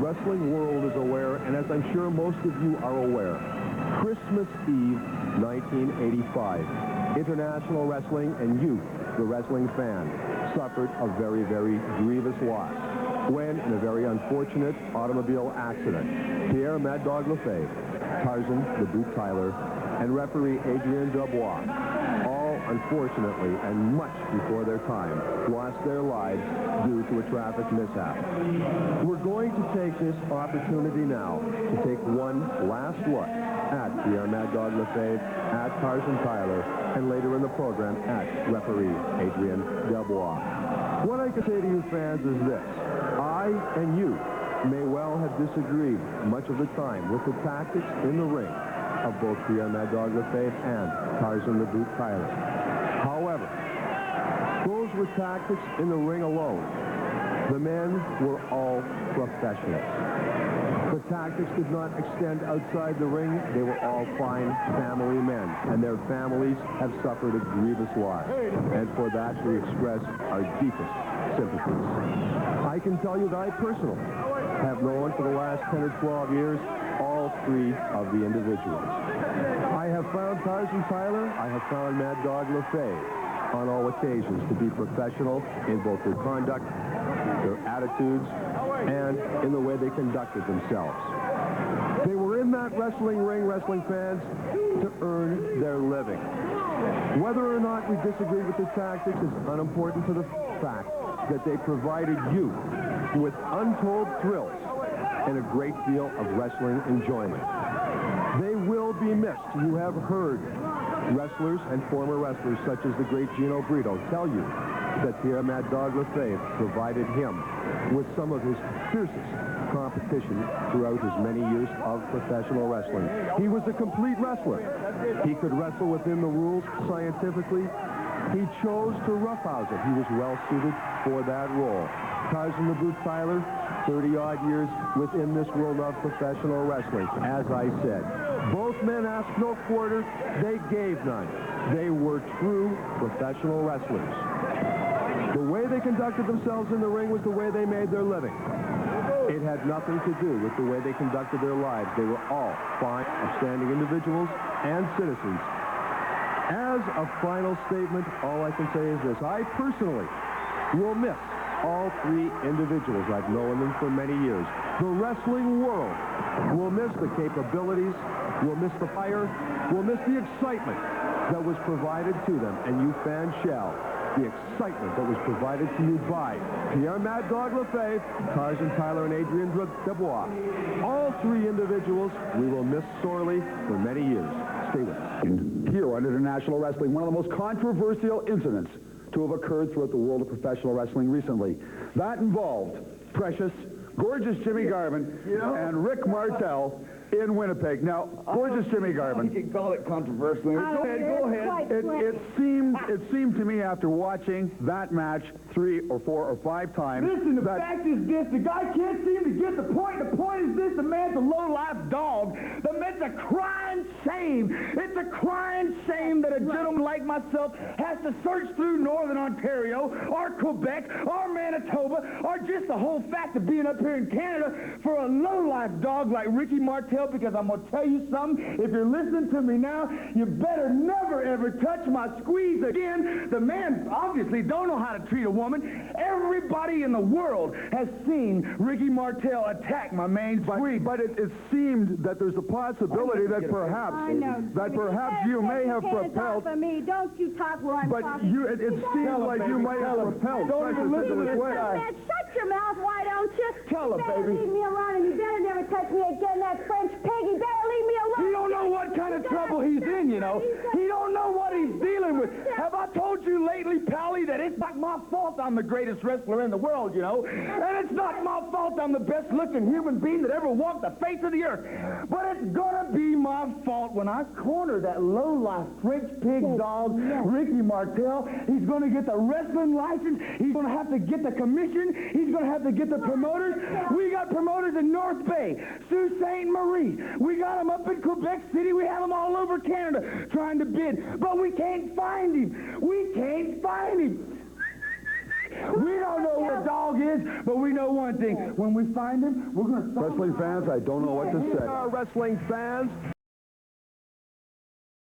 wrestling world is aware, and as I'm sure most of you are aware, Christmas Eve, 1985, international wrestling and you, the wrestling fan, suffered a very, very grievous loss when, in a very unfortunate automobile accident, Pierre Mad Dog Lefebvre, Tarzan the Boot Tyler, and referee Adrien Desbois, all unfortunately and much before their time, lost their lives due to a traffic mishap. We're going to take this opportunity now to take one last look at Pierre Mad Dog Lefebvre, at Tarzan Tyler, and later in the program at referee Adrien Desbois. What I can say to you fans is this: I and you may well have disagreed much of the time with the tactics in the ring of both Pierre Mad Dog Lefebvre and Tarzan the Boot Tyler. However, those were tactics in the ring alone. The men were all professionals. The tactics did not extend outside the ring. They were all fine family men, and their families have suffered a grievous loss. And for that, we express our deepest sympathies. I can tell you that I personally have known for the last 10 or 12 years all three of the individuals. I have found Tarzan Tyler, I have found Mad Dog Lefebvre on all occasions to be professional in both their conduct, their attitudes, and in the way they conducted themselves. They were in that wrestling ring, wrestling fans, to earn their living. Whether or not we disagree with the tactics is unimportant to the fact that they provided you with untold thrills and a great deal of wrestling enjoyment. They will be missed. You have heard wrestlers and former wrestlers such as the great Gino Brito tell you that Pierre Mad Dog Lefebvre provided him with some of his fiercest competition throughout his many years of professional wrestling. He was a complete wrestler. He could wrestle within the rules scientifically. He chose to roughhouse it. He was well suited for that role. Tarzan the Boot Tyler, 30-odd years within this world of professional wrestling. As I said, both men asked no quarter. They gave none. They were true professional wrestlers. The way they conducted themselves in the ring was the way they made their living. It had nothing to do with the way they conducted their lives. They were all fine, upstanding individuals and citizens. As a final statement, all I can say is this: I personally will miss all three individuals. I've known them for many years. The wrestling world will miss the capabilities, will miss the fire, will miss the excitement that was provided to them, and you fans shall. The excitement that was provided to you by Pierre Mad Dog Lefebvre, Tarzan Tyler, and Adrien Desbois. All three individuals we will miss sorely for many years. Stay with us. Here on International Wrestling, one of the most controversial incidents to have occurred throughout the world of professional wrestling recently. That involved Precious, gorgeous Jimmy Garvin, and Rick Martel in Winnipeg. Now, gorgeous Jimmy Garvin. You can call it controversial. Go ahead. It seemed to me after watching that match 3 or 4 or 5 times. Listen, the fact is this: the guy can't seem to get the point. The point is this: the man's a low-life dog. The man's a crying shame. It's a crying shame that a gentleman like myself has to search through Northern Ontario, or Quebec, or Manitoba, or just the whole fact of being up here in Canada for a low-life dog like Ricky Martel. Because I'm going to tell you something. If you're listening to me now, you better never, ever touch my squeeze again. The man obviously don't know how to treat a woman. Everybody in the world has seen Ricky Martel attack my main squeeze. But it seemed that there's a possibility that perhaps you may have propelled. For me. Don't you talk where I'm talking. But it seemed like you might have propelled. Don't even listen to this way. Shut your mouth, why don't you? Tell her, baby. Leave me alone, and you better never touch me again, that French pig. You better leave me alone. He don't know what kind of trouble he's in, you know. He don't know what he's dealing with. Have I told you lately, Pally, that it's not my fault I'm the greatest wrestler in the world, you know? And it's not my fault I'm the best-looking human being that ever walked the face of the earth. But it's gonna be my fault when I corner that low-life French pig dog, Ricky Martel. He's gonna get the wrestling license. He's gonna have to get the commission. He's gonna have to get the promoters. We got promoters in North Bay, Sault Ste. Marie. We got them up in Quebec City. We have them all over Canada trying to bid. But we can't find him. We can't find him. We don't know where the dog is, but we know one thing. When we find him, we're going to... Wrestling fans, I don't know what to say. Wrestling fans,